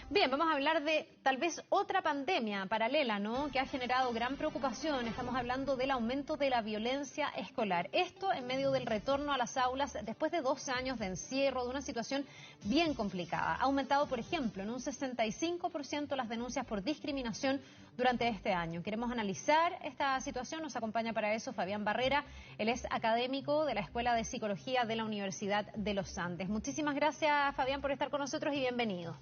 Bien, vamos a hablar de tal vez otra pandemia paralela, ¿no?, que ha generado gran preocupación. Estamos hablando del aumento de la violencia escolar. Esto en medio del retorno a las aulas después de 2 años de encierro, de una situación bien complicada. Ha aumentado, por ejemplo, en un 65% las denuncias por discriminación durante este año. Queremos analizar esta situación. Nos acompaña para eso Fabián Barrera. Él es académico de la Escuela de Psicología de la Universidad de los Andes. Muchísimas gracias, Fabián, por estar con nosotros y bienvenido.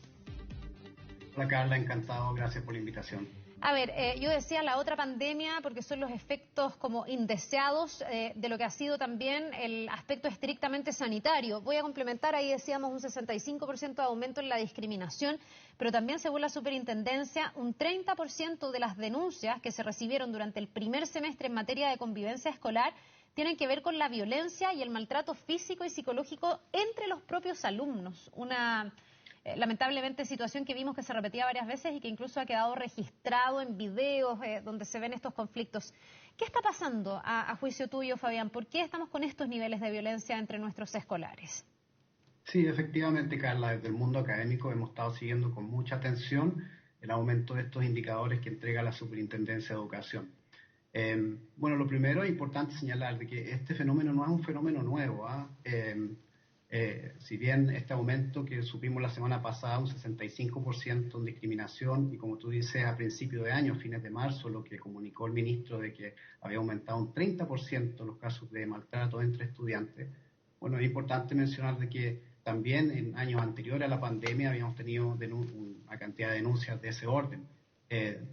Hola Carla, encantado, gracias por la invitación. A ver, yo decía la otra pandemia porque son los efectos como indeseados de lo que ha sido también el aspecto estrictamente sanitario. Voy a complementar, ahí decíamos un 65% de aumento en la discriminación, pero también según la superintendencia, un 30% de las denuncias que se recibieron durante el primer semestre en materia de convivencia escolar tienen que ver con la violencia y el maltrato físico y psicológico entre los propios alumnos. Una lamentablemente situación que vimos que se repetía varias veces y que incluso ha quedado registrado en videos donde se ven estos conflictos. ¿Qué está pasando a juicio tuyo, Fabián? ¿Por qué estamos con estos niveles de violencia entre nuestros escolares? Sí, efectivamente, Carla, desde el mundo académico hemos estado siguiendo con mucha atención el aumento de estos indicadores que entrega la Superintendencia de Educación. Bueno, lo primero es importante señalar de que este fenómeno no es un fenómeno nuevo. Si bien este aumento que supimos la semana pasada, un 65% en discriminación, y como tú dices, a principios de año, fines de marzo, lo que comunicó el ministro de que había aumentado un 30% los casos de maltrato entre estudiantes, bueno, es importante mencionar de que también en años anteriores a la pandemia habíamos tenido una cantidad de denuncias de ese orden.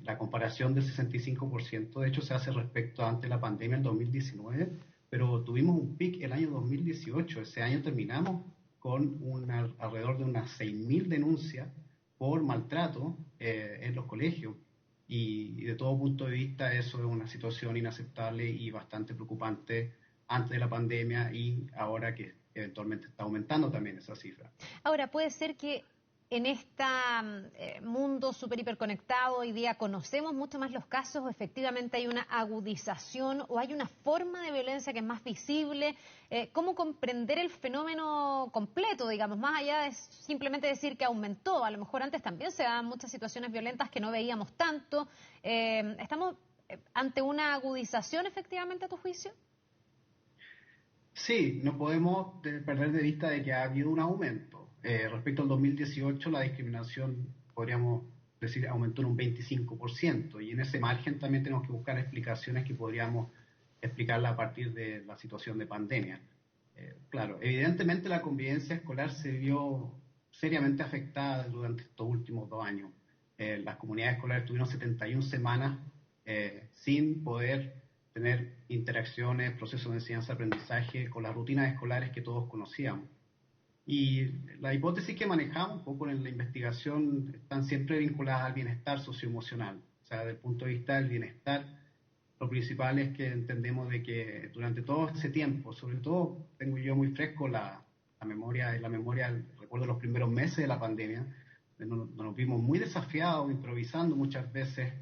La comparación del 65% de hecho se hace respecto antes de la pandemia en 2019, pero tuvimos un pic el año 2018. Ese año terminamos con alrededor de unas 6.000 denuncias por maltrato en los colegios. Y de todo punto de vista eso es una situación inaceptable y bastante preocupante antes de la pandemia y ahora que eventualmente está aumentando también esa cifra. Ahora, puede ser que en este mundo súper hiperconectado hoy día conocemos mucho más los casos, o efectivamente hay una agudización o hay una forma de violencia que es más visible. ¿Cómo comprender el fenómeno completo, digamos, más allá de simplemente decir que aumentó? A lo mejor antes también se daban muchas situaciones violentas que no veíamos tanto. ¿Estamos ante una agudización efectivamente a tu juicio? Sí, no podemos perder de vista de que ha habido un aumento. Respecto al 2018, la discriminación, podríamos decir, aumentó en un 25%, y en ese margen también tenemos que buscar explicaciones que podríamos explicarla a partir de la situación de pandemia. Claro, evidentemente la convivencia escolar se vio seriamente afectada durante estos últimos 2 años. Las comunidades escolares tuvieron 71 semanas sin poder tener interacciones, procesos de enseñanza-aprendizaje con las rutinas escolares que todos conocíamos. Y la hipótesis que manejamos un poco en la investigación están siempre vinculadas al bienestar socioemocional. O sea, desde el punto de vista del bienestar, lo principal es que entendemos de que durante todo ese tiempo, sobre todo tengo yo muy fresco la memoria, recuerdo los primeros meses de la pandemia, nos vimos muy desafiados, improvisando muchas veces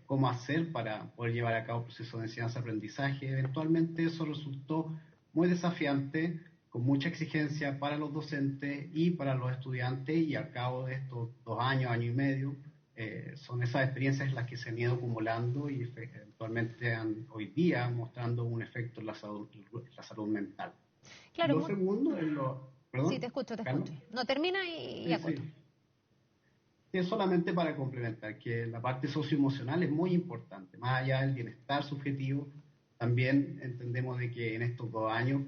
cómo hacer para poder llevar a cabo procesos de enseñanza-aprendizaje. Eventualmente eso resultó muy desafiante, con mucha exigencia para los docentes y para los estudiantes, y al cabo de estos 2 años, año y medio, son esas experiencias las que se han ido acumulando y eventualmente hoy día mostrando un efecto en la salud mental. Claro, Lo segundo es lo... Sí, ¿Perdón, te escucho. Carlos? No, termina y Sí, acoto. sí. Es solamente para complementar que la parte socioemocional es muy importante. Más allá del bienestar subjetivo, también entendemos de que en estos 2 años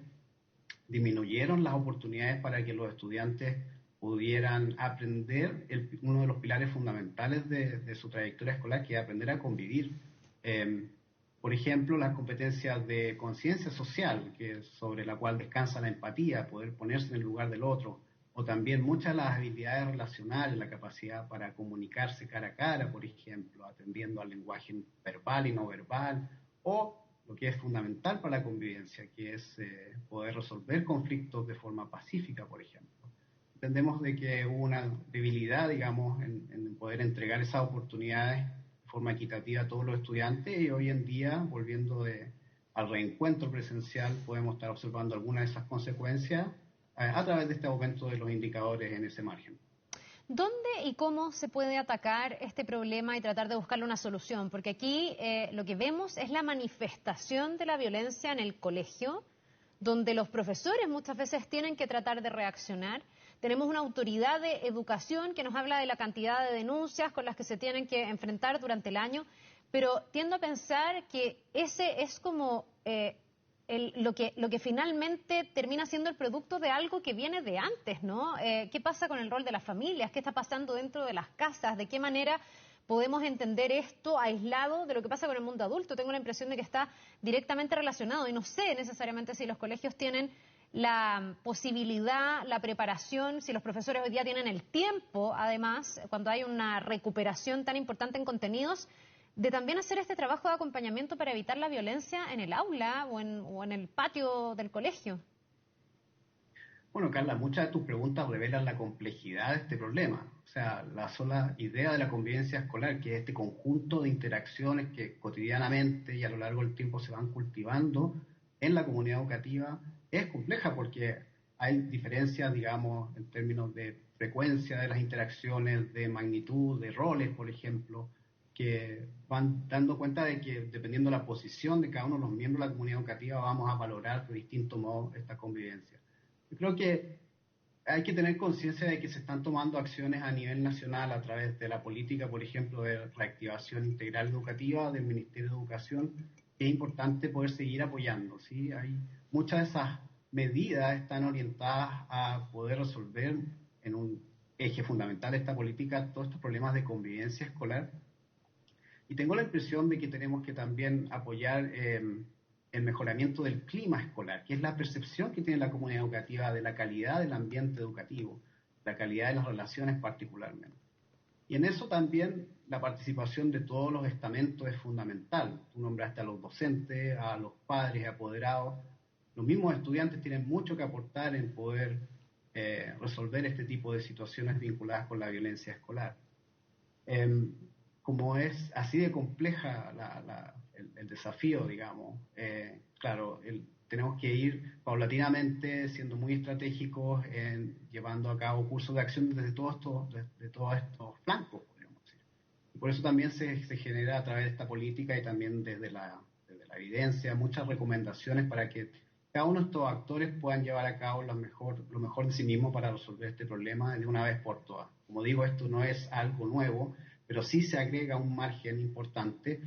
disminuyeron las oportunidades para que los estudiantes pudieran aprender uno de los pilares fundamentales de su trayectoria escolar, que es aprender a convivir. Por ejemplo, las competencias de conciencia social, sobre la cual descansa la empatía, poder ponerse en el lugar del otro, o también muchas de las habilidades relacionales, la capacidad para comunicarse cara a cara, por ejemplo, atendiendo al lenguaje verbal y no verbal, o lo que es fundamental para la convivencia, que es poder resolver conflictos de forma pacífica, por ejemplo. Entendemos de que hubo una debilidad, digamos, en poder entregar esas oportunidades de forma equitativa a todos los estudiantes, y hoy en día, volviendo al reencuentro presencial, podemos estar observando algunas de esas consecuencias a través de este aumento de los indicadores en ese margen. ¿Dónde y cómo se puede atacar este problema y tratar de buscarle una solución? Porque aquí lo que vemos es la manifestación de la violencia en el colegio, donde los profesores muchas veces tienen que tratar de reaccionar. Tenemos una autoridad de educación que nos habla de la cantidad de denuncias con las que se tienen que enfrentar durante el año, pero tiendo a pensar que ese es como lo que finalmente termina siendo el producto de algo que viene de antes, ¿no? ¿Qué pasa con el rol de las familias? ¿Qué está pasando dentro de las casas? ¿De qué manera podemos entender esto aislado de lo que pasa con el mundo adulto? Tengo la impresión de que está directamente relacionado y no sé necesariamente si los colegios tienen la posibilidad, la preparación, si los profesores hoy día tienen el tiempo, además, cuando hay una recuperación tan importante en contenidos, de también hacer este trabajo de acompañamiento para evitar la violencia en el aula o en el patio del colegio. Bueno, Carla, muchas de tus preguntas revelan la complejidad de este problema. O sea, la sola idea de la convivencia escolar, que es este conjunto de interacciones que cotidianamente y a lo largo del tiempo se van cultivando en la comunidad educativa, es compleja porque hay diferencias, digamos, en términos de frecuencia de las interacciones, de magnitud, de roles, por ejemplo, que van dando cuenta de que dependiendo de la posición de cada uno de los miembros de la comunidad educativa vamos a valorar de distinto modo esta convivencia. Yo creo que hay que tener conciencia de que se están tomando acciones a nivel nacional a través de la política, por ejemplo, de reactivación integral educativa del Ministerio de Educación, que es importante poder seguir apoyando, ¿sí? Hay muchas de esas medidas están orientadas a poder resolver en un eje fundamental de esta política todos estos problemas de convivencia escolar. Y tengo la impresión de que tenemos que también apoyar el mejoramiento del clima escolar, que es la percepción que tiene la comunidad educativa de la calidad del ambiente educativo, la calidad de las relaciones particularmente. Y en eso también la participación de todos los estamentos es fundamental. Tú nombraste a los docentes, a los padres, apoderados. Los mismos estudiantes tienen mucho que aportar en poder resolver este tipo de situaciones vinculadas con la violencia escolar. Como es así de compleja el desafío, digamos, claro, tenemos que ir paulatinamente, siendo muy estratégicos, llevando a cabo cursos de acción desde todos estos flancos, podríamos decir. Y por eso también se genera a través de esta política y también desde la evidencia muchas recomendaciones para que cada uno de estos actores puedan llevar a cabo lo mejor de sí mismo para resolver este problema de una vez por todas. Como digo, esto no es algo nuevo, pero sí se agrega un margen importante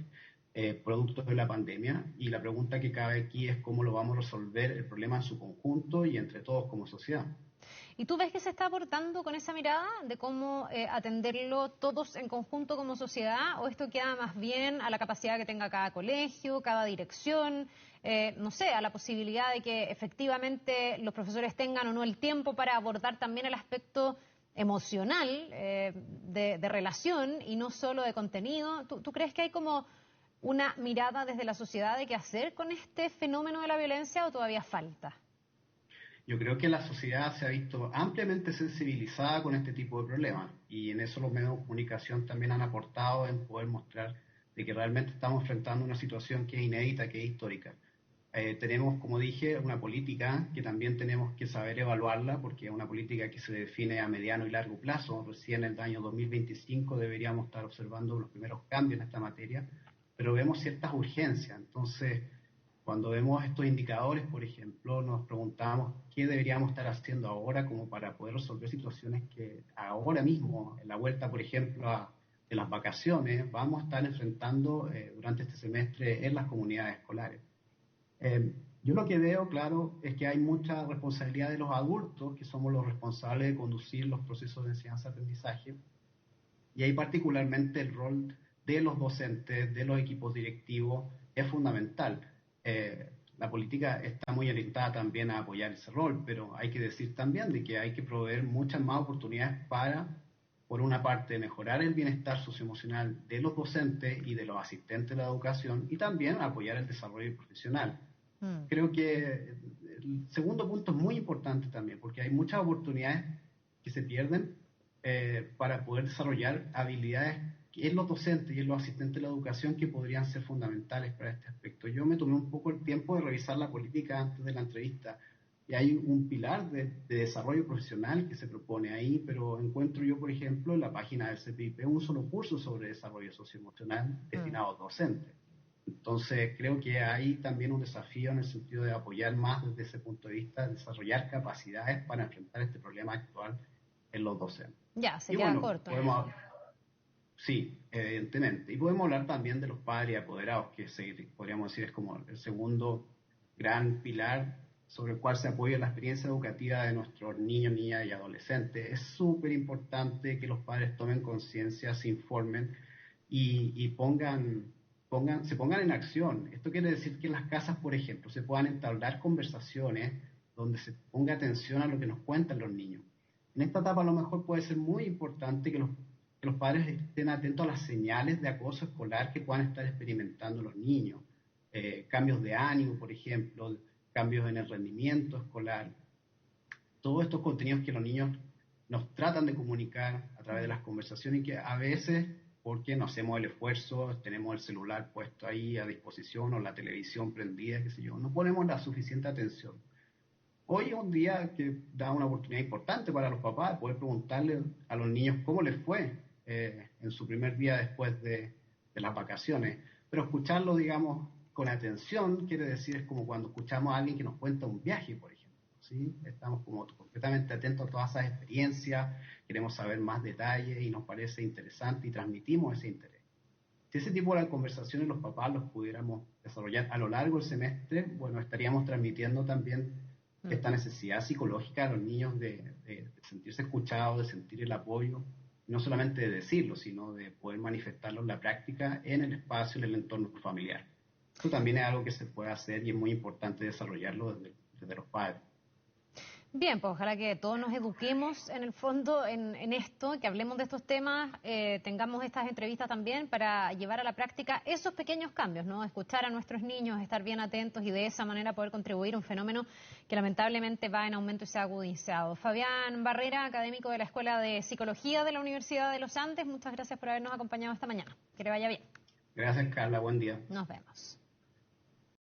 producto de la pandemia, y la pregunta que cabe aquí es cómo lo vamos a resolver el problema en su conjunto y entre todos como sociedad. ¿Y tú ves que se está aportando con esa mirada de cómo atenderlo todos en conjunto como sociedad, o esto queda más bien a la capacidad que tenga cada colegio, cada dirección, no sé, a la posibilidad de que efectivamente los profesores tengan o no el tiempo para abordar también el aspecto emocional de relación y no solo de contenido? ¿Tú crees que hay como una mirada desde la sociedad de qué hacer con este fenómeno de la violencia o todavía falta? Yo creo que la sociedad se ha visto ampliamente sensibilizada con este tipo de problemas, y en eso los medios de comunicación también han aportado en poder mostrar de que realmente estamos enfrentando una situación que es inédita, que es histórica. Tenemos, como dije, una política que también tenemos que saber evaluarla, porque es una política que se define a mediano y largo plazo. Recién en el año 2025 deberíamos estar observando los primeros cambios en esta materia, pero vemos ciertas urgencias. Entonces, cuando vemos estos indicadores, por ejemplo, nos preguntamos qué deberíamos estar haciendo ahora como para poder resolver situaciones que ahora mismo, en la vuelta, por ejemplo, de las vacaciones, vamos a estar enfrentando durante este semestre en las comunidades escolares. Yo lo que veo, claro, es que hay mucha responsabilidad de los adultos, que somos los responsables de conducir los procesos de enseñanza-aprendizaje, y ahí particularmente el rol de los docentes, de los equipos directivos, es fundamental. La política está muy orientada también a apoyar ese rol, pero hay que decir también de que hay que proveer muchas más oportunidades para, por una parte, mejorar el bienestar socioemocional de los docentes y de los asistentes de la educación, y también apoyar el desarrollo profesional. Creo que el segundo punto es muy importante también, porque hay muchas oportunidades que se pierden para poder desarrollar habilidades en los docentes y en los asistentes de la educación que podrían ser fundamentales para este aspecto. Yo me tomé un poco el tiempo de revisar la política antes de la entrevista, y hay un pilar de desarrollo profesional que se propone ahí, pero encuentro yo, por ejemplo, en la página del CPIP un solo curso sobre desarrollo socioemocional destinado a docentes. Entonces, creo que hay también un desafío en el sentido de apoyar más desde ese punto de vista, desarrollar capacidades para enfrentar este problema actual en los docentes. Ya, se Y queda bueno, corto. sí, evidentemente. Y podemos hablar también de los padres apoderados, que podríamos decir es como el segundo gran pilar sobre el cual se apoya la experiencia educativa de nuestros niños, niñas y adolescentes. Es súper importante que los padres tomen conciencia, se informen y se pongan en acción. Esto quiere decir que en las casas, por ejemplo, se puedan entablar conversaciones donde se ponga atención a lo que nos cuentan los niños. En esta etapa a lo mejor puede ser muy importante que los padres estén atentos a las señales de acoso escolar que puedan estar experimentando los niños. Cambios de ánimo, por ejemplo, cambios en el rendimiento escolar. Todos estos contenidos que los niños nos tratan de comunicar a través de las conversaciones y que a veces, porque no hacemos el esfuerzo, tenemos el celular puesto ahí a disposición o la televisión prendida, qué sé yo, no ponemos la suficiente atención. Hoy es un día que da una oportunidad importante para los papás de poder preguntarle a los niños cómo les fue en su primer día después de las vacaciones. Pero escucharlo, digamos, con atención, quiere decir, es como cuando escuchamos a alguien que nos cuenta un viaje, por ejemplo. ¿Sí? Estamos como completamente atentos a todas esas experiencias, queremos saber más detalles y nos parece interesante y transmitimos ese interés. Si ese tipo de conversaciones los papás los pudiéramos desarrollar a lo largo del semestre, bueno, estaríamos transmitiendo también esta necesidad psicológica a los niños de sentirse escuchados, de sentir el apoyo, no solamente de decirlo, sino de poder manifestarlo en la práctica, en el espacio, en el entorno familiar. Esto también es algo que se puede hacer y es muy importante desarrollarlo desde los padres. Bien, pues ojalá que todos nos eduquemos en el fondo en esto, que hablemos de estos temas, tengamos estas entrevistas también para llevar a la práctica esos pequeños cambios, ¿no? Escuchar a nuestros niños, estar bien atentos y de esa manera poder contribuir a un fenómeno que lamentablemente va en aumento y se ha agudizado. Fabián Barrera, académico de la Escuela de Psicología de la Universidad de los Andes, muchas gracias por habernos acompañado esta mañana. Que le vaya bien. Gracias, Carla. Buen día. Nos vemos.